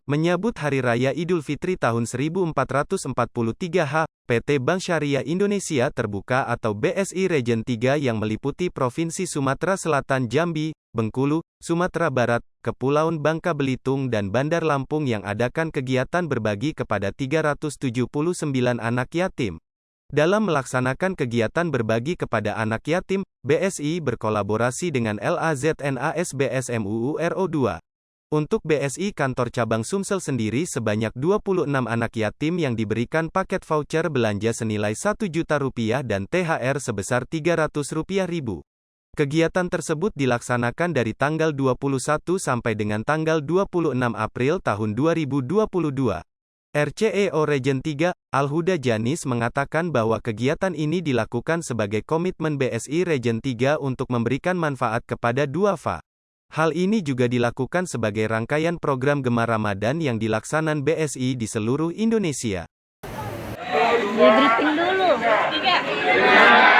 Menyambut Hari Raya Idul Fitri tahun 1443 PT Bank Syariah Indonesia Terbuka atau BSI Region 3 yang meliputi Provinsi Sumatera Selatan Jambi, Bengkulu, Sumatera Barat, Kepulauan Bangka Belitung dan Bandar Lampung yang adakan kegiatan berbagi kepada 379 anak yatim. Dalam melaksanakan kegiatan berbagi kepada anak yatim, BSI berkolaborasi dengan LAZNASBS MUURO 2. Untuk BSI Kantor Cabang Sumsel sendiri sebanyak 26 anak yatim yang diberikan paket voucher belanja senilai Rp1 juta dan THR sebesar Rp300.000. Kegiatan tersebut dilaksanakan dari tanggal 21 sampai dengan tanggal 26 April tahun 2022. RCEO Region 3, Al-Huda Janis mengatakan bahwa kegiatan ini dilakukan sebagai komitmen BSI Region 3 untuk memberikan manfaat kepada duafa. Hal ini juga dilakukan sebagai rangkaian program Gemar Ramadan yang dilaksanakan BSI di seluruh Indonesia. Di briefing dulu. 3.